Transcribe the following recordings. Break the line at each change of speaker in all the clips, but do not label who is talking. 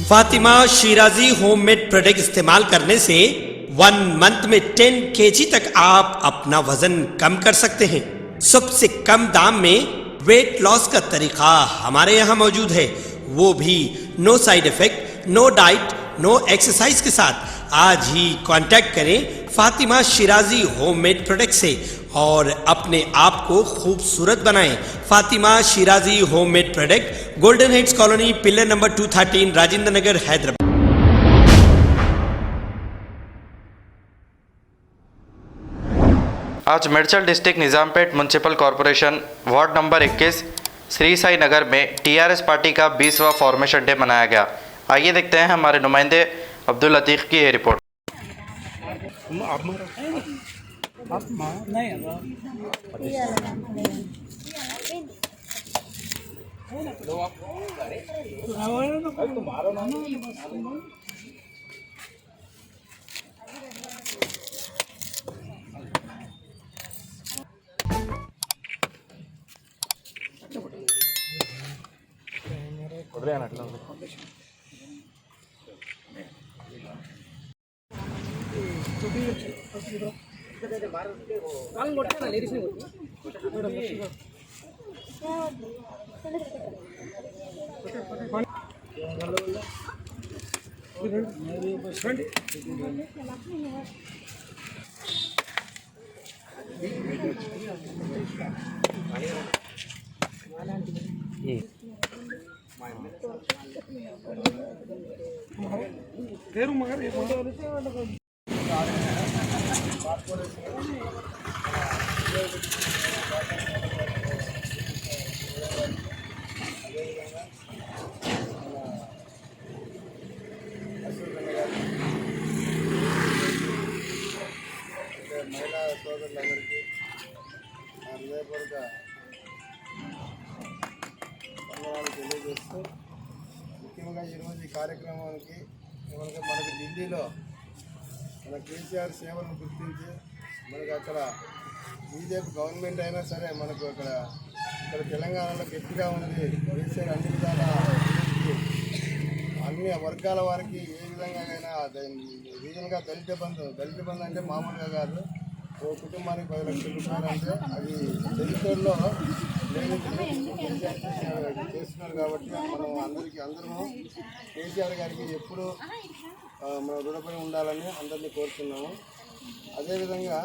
Fatima Shirazi homemade product इस्तेमाल करने से 1 मंथ में 10 kg तक आप अपना वजन कम कर सकते हैं। सबसे कम दाम में वेट लॉस का तरीका हमारे यहाँ मौजूद है, वो भी no side effect, no diet, no exercise के साथ। आज ही कांटेक्ट करें फातिमा शिराजी होममेड प्रोडक्ट से और अपने आप को खूबसूरत बनाएं। Fatima Shirazi homemade product, golden heads colony, pillar number 213, Rajendra Nagar, Hyderabad.
आज Medchal district Nizampet municipal corporation ward number 21 Shri Sai Nagar में टीआरएस पार्टी का 20वां फॉर्मेशन डे मनाया गया। आइए देखते हैं हमारे नुमाइंदे अब्दुल लतीफ़ की ये रिपोर्ट।
మహిళా సోదరులందరికీ నా హృదయపూర్వక ధన్యవాదాలు తెలియజేస్తూ, ముఖ్యంగా ఈరోజు ఈ కార్యక్రమానికి మనకు ఢిల్లీలో మన కేసీఆర్ సేవలను గుర్తించి మనకు అక్కడ బీజేపీ గవర్నమెంట్ అయినా సరే మనకు ఇక్కడ తెలంగాణలో గట్టిగా ఉంది. కేసీఆర్ అన్ని విధాల అన్ని వర్గాల వారికి ఏ విధంగానైనా రీజన్గా దళిత బంధు అంటే మామూలుగా కాదు, ఓ కుటుంబానికి 10 లక్షల రూపాయలు అంటే అది చరిత్రలో లేని చేస్తున్నారు. కాబట్టి మనం అందరము కేసీఆర్ గారికి ఎప్పుడు మనం రుణపడి ఉండాలని అందరినీ కోరుతున్నాము. అదేవిధంగా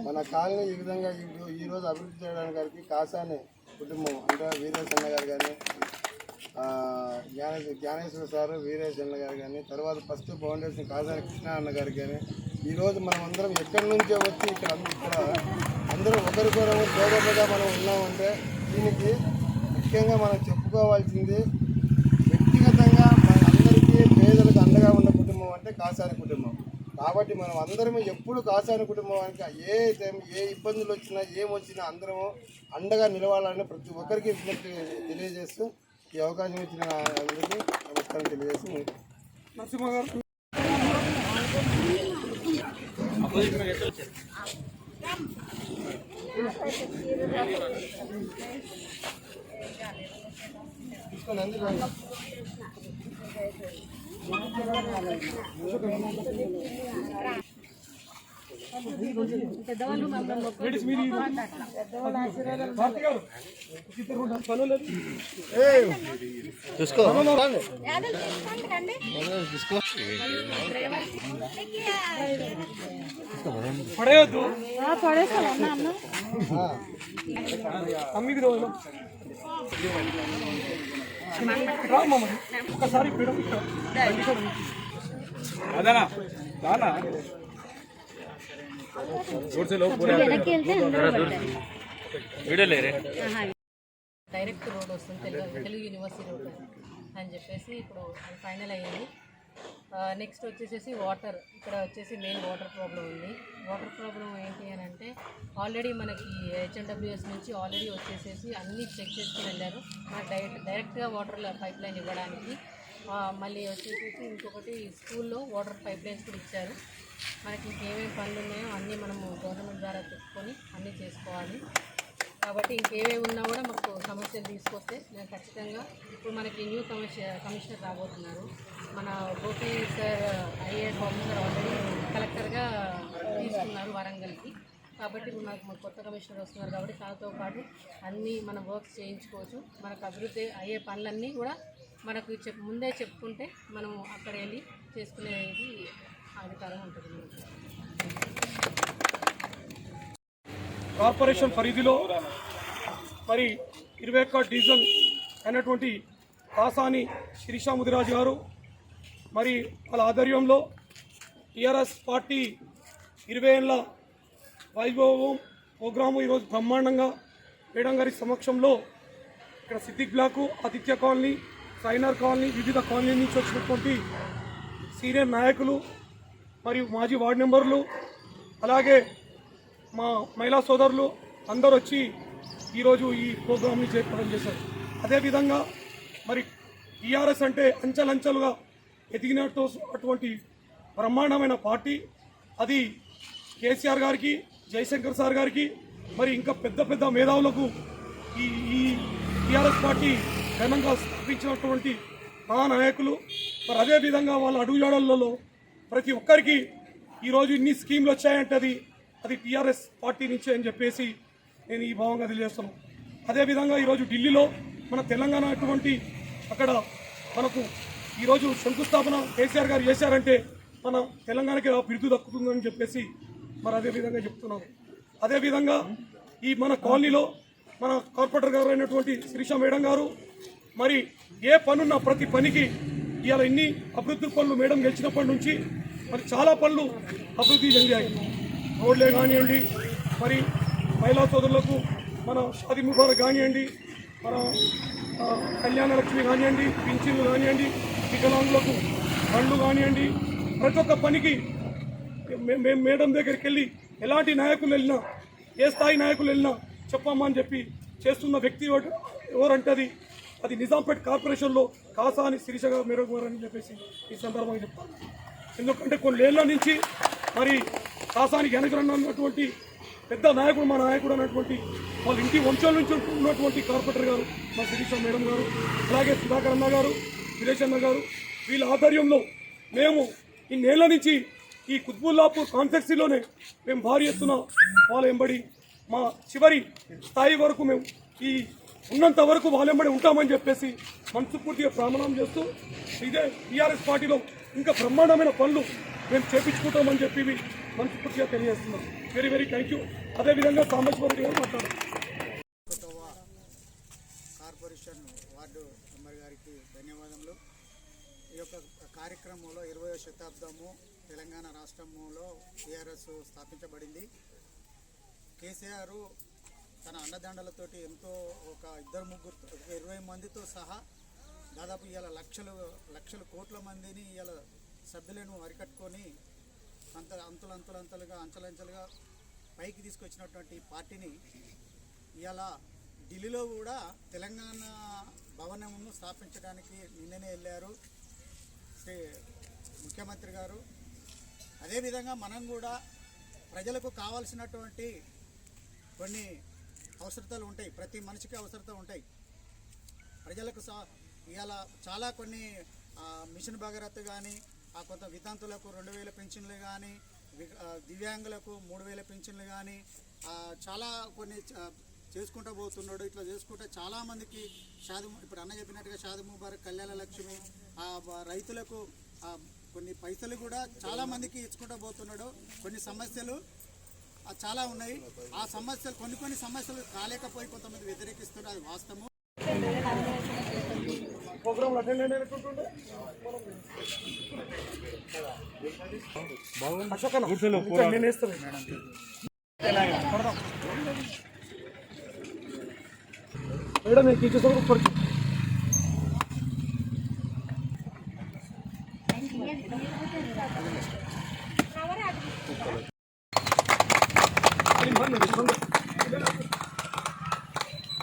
మన కాలనీ ఈ విధంగా ఈరోజు అభివృద్ధి చేయడానికి కాసాని కుటుంబం అంటే వీరేశన్న గారు కానీ, జ్ఞానేశ్వర సారు, వీరేశన్న గారు కానీ, తర్వాత ఫస్ట్ ఫౌండేషన్ కాసాని కృష్ణ అన్న గారు కానీ, ఈరోజు మనం అందరం ఎక్కడి నుంచో వచ్చి ఇక్కడ అందరూ ఒకరికొకరు తోడగా మనం ఉన్నామంటే దీనికి ముఖ్యంగా మనం చెప్పుకోవాల్సింది వ్యక్తిగతంగా మన అందరికీ పేదలకు అండగా ఉన్న కుటుంబం అంటే కాసాని కుటుంబం. కాబట్టి మనం అందరము ఎప్పుడు కాసాని కుటుంబానికి ఏ ఇబ్బందులు వచ్చినా ఏమొచ్చినా అందరము అండగా నిలవాలని ప్రతి ఒక్కరికి విజ్ఞప్తి తెలియజేస్తూ ఈ అవకాశం ఇచ్చిన అందరికీ నమస్కారం తెలియజేస్తూ నరసింహ గారు.
పడేయద్దు ఒకసారి అదనా దానా
డైరెక్ట్ రోడ్ వస్తుంది, తెలుగు యూనివర్సిటీ రోడ్ అని చెప్పేసి ఇప్పుడు ఫైనల్ అయ్యింది. నెక్స్ట్ వచ్చేసి వాటర్, ఇక్కడ వచ్చేసి మెయిన్ వాటర్ ప్రాబ్లం ఉంది. వాటర్ ప్రాబ్లం ఏంటి అని అంటే ఆల్రెడీ మనకి హెచ్ఎండబ్ల్యూఎస్ నుంచి ఆల్రెడీ వచ్చేసేసి అన్నీ చెక్ చేసుకుని వెళ్ళారు. మనకు డైరెక్ట్గా వాటర్ పైప్ లైన్ ఇవ్వడానికి. మళ్ళీ వచ్చేసేసి ఇంకొకటి స్కూల్లో వాటర్ పైప్ లైన్స్ కూడా ఇచ్చారు. మనకి ఇంకేమేమి పనులు ఉన్నాయో అన్నీ మనము గవర్నమెంట్ ద్వారా పెట్టుకొని అన్నీ చేసుకోవాలి. కాబట్టి ఇంకేవేవి ఉన్నా కూడా మాకు సమస్యలు తీసుకొస్తే నేను ఖచ్చితంగా ఇప్పుడు మనకి న్యూ కమిషనర్ రాబోతున్నారు. మన Gopi sir IAS officer already కలెక్టర్గా తీసుకున్నారు వరంగల్కి. కాబట్టి ఇప్పుడు మాకు కొత్త కమిషనర్ వస్తున్నారు కాబట్టి దాంతో పాటు అన్నీ మనం వర్క్స్ చేయించుకోవచ్చు. మనకు అభివృద్ధి అయ్యే పనులన్నీ కూడా మనకు ముందే చెప్పుకుంటే మనం అక్కడ వెళ్ళి చేసుకునేది అధికారం ఉంటుంది మనకు.
కార్పొరేషన్ పరిధిలో మరి 21 డివిజన్ అయినటువంటి కాసాని శిరీషా ముదిరాజు గారు మరి వాళ్ళ ఆధ్వర్యంలో టీఆర్ఎస్ పార్టీ 20 ఏళ్ళ వైభవం ప్రోగ్రాము ఈరోజు బ్రహ్మాండంగా మేడం గారి సమక్షంలో ఇక్కడ సిద్దిక్ బ్లాకు, ఆదిత్య కాలనీ, సైనర్ కాలనీ, వివిధ కాలనీ నుంచి వచ్చినటువంటి సీనియర్ నాయకులు మరియు మాజీ వార్డు మెంబర్లు అలాగే మా మహిళా సోదరులు అందరూ వచ్చి ఈరోజు ఈ ప్రోగ్రామ్ని చేపట్టడం చేశారు. అదేవిధంగా మరి టీఆర్ఎస్ అంటే అంచెలంచెలుగా ఎదిగినట్టు అటువంటి బ్రహ్మాండమైన పార్టీ అది కేసీఆర్ గారికి, జయశంకర్ సార్ గారికి మరి ఇంకా పెద్ద పెద్ద మేధావులకు ఈ టీఆర్ఎస్ పార్టీ ఘనంగా స్థాపించినటువంటి మహానాయకులు. మరి అదేవిధంగా వాళ్ళ అడుగుజాడలలో ప్రతి ఒక్కరికి ఈరోజు ఇన్ని స్కీమ్లు వచ్చాయంటే అది టీఆర్ఎస్ పార్టీ నుంచే అని చెప్పేసి నేను ఈ భావంగా తెలియజేస్తున్నాను. అదేవిధంగా ఈరోజు ఢిల్లీలో మన తెలంగాణ అటువంటి అక్కడ మనకు ఈరోజు శంకుస్థాపన కేసీఆర్ గారు చేశారంటే మన తెలంగాణకి బిరుదు దక్కుతుందని చెప్పేసి మరి అదేవిధంగా చెప్తున్నాను. అదేవిధంగా ఈ మన కాలనీలో మన కార్పొరేటర్ గారు అయినటువంటి శిరీష మేడం గారు మరి ఏ పనున్నా ప్రతి పనికి ఇవాళ ఇన్ని అభివృద్ధి పనులు మేడం గెలిచినప్పటి నుంచి మరి చాలా పనులు అభివృద్ధి చెందాయి. రోడ్లే కానివ్వండి, మరి మహిళా సోదరులకు మన షాదీ ముబారక్ కానివ్వండి, మన కళ్యాణ లక్ష్మి కానివ్వండి, పింఛన్లు కానివ్వండి, వికలాంగులకు బండ్లు కానివ్వండి, ప్రతి ఒక్క పనికి మేము మేడం దగ్గరికి వెళ్ళి ఎలాంటి నాయకులు వెళ్ళినా, ఏ స్థాయి నాయకులు వెళ్ళినా చెప్పమ్మా అని చెప్పి చేస్తున్న వ్యక్తి ఎవరంటే అది నిజాంపేట్ కార్పొరేషన్లో కాసాని శిరీష మేడం గారు అని చెప్పేసి ఈ సందర్భంగా చెప్తాను. ఎందుకంటే కొన్నేళ్ల నుంచి మరి కాసానికి వెనకరన్నటువంటి పెద్ద నాయకుడు మా నాయకుడు అన్నటువంటి వాళ్ళ ఇంటి వంశాల నుంచి ఉన్నటువంటి కార్పొరేటర్ గారు మా శిరీష మేడం గారు, అలాగే సుధాకర్ అన్న గారు, విలేష్ అన్న గారు, వీళ్ళ ఆధ్వర్యంలో మేము ఇన్నేళ్ల నుంచి ఈ కుత్బుల్లాపూర్ కాన్స్టిట్యున్సీలోనే మేము భారీ ఎత్తున వాళ్ళ వెంబడి మా చివరి స్థాయి వరకు మేము ఈ ఉన్నంత వరకు వాళ్ళ వెంబడి ఉంటామని చెప్పేసి మనస్ఫూర్తిగా ప్రమాణం చేస్తూ ఇదే టీఆర్ఎస్ పార్టీలో ఇంకా బ్రహ్మాండమైన పనులు మేము చేపించుకుంటామని చెప్పి మనస్ఫూర్తిగా తెలియజేస్తున్నాం. Very very thank you. అదేవిధంగా సాంబశివరెడ్డి గారు మాట్లాడారు.
కార్పొరేషన్ వార్డు మెంబర్ గారికి ధన్యవాదములు. ఈ యొక్క కార్యక్రమంలో 20వ శతాబ్దము తెలంగాణ రాష్ట్రంలో టీఆర్ఎస్ స్థాపించబడింది. కేసీఆర్ తన అండదండలతోటి ఎంతో ఒక 2-3 మందితో సహా దాదాపు ఇవాళ లక్షల కోట్ల మందిని ఇవాళ సభ్యులను అరికట్టుకొని అంచెలంచెలుగా పైకి తీసుకొచ్చినటువంటి పార్టీని ఇవాళ ఢిల్లీలో కూడా తెలంగాణ భవనమును స్థాపించడానికి నిన్ననే వెళ్ళారు శ్రీ ముఖ్యమంత్రి గారు. అదేవిధంగా మనం కూడా ప్రజలకు కావాల్సినటువంటి కొన్ని అవసరతలు ఉంటాయి, ప్రతి మనిషికి అవసరత ఉంటాయి. ప్రజలకు ఇవాళ చాలా కొన్ని మిషన్ భగీరథ కానీ, కొంత వితంతులకు 2000 పెన్షన్లు కానీ, దివ్యాంగులకు 3000 పెన్షన్లు కానీ చాలా కొన్ని చేసుకుంటూ పోతున్నాడు. ఇట్లా చేసుకుంటే చాలామందికి ఇప్పుడు అన్న చెప్పినట్టుగా షాదీ ముబారక్, కళ్యాణ లక్ష్మి, రైతులకు కొన్ని పైసలు కూడా చాలామందికి ఇచ్చుకుంటూ పోతున్నాడు. కొన్ని సమస్యలు చాలా ఉన్నాయి. ఆ సమస్యలు కొన్ని సమస్యలు కాలేకపోయి కొంతమంది వ్యతిరేకిస్తున్నారు, అది వాస్తవం.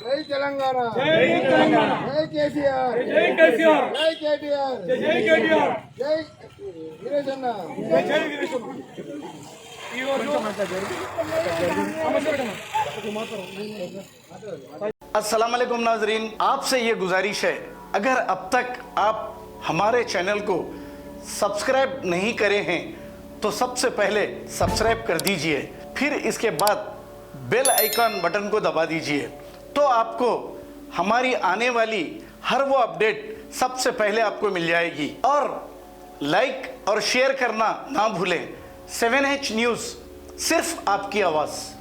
జై తెలంగాణ, జై కేసీఆర్,
జై కేసీఆర్,
జై కేటీఆర్,
జై కేటీఆర్,
జై వీరేశన్న.
ఈరోజు
अस्सलाम वालेकुम नाजरीन, आपसे ये गुजारिश है, अगर अब तक आप हमारे चैनल को सब्सक्राइब नहीं करे हैं तो सबसे पहले सब्सक्राइब कर दीजिए, फिर इसके बाद बेल आइकन बटन को दबा दीजिए, तो आपको हमारी आने वाली हर वो अपडेट सबसे पहले आपको मिल जाएगी। और लाइक और शेयर करना ना भूलें। 7H न्यूज़, सिर्फ आपकी आवाज़।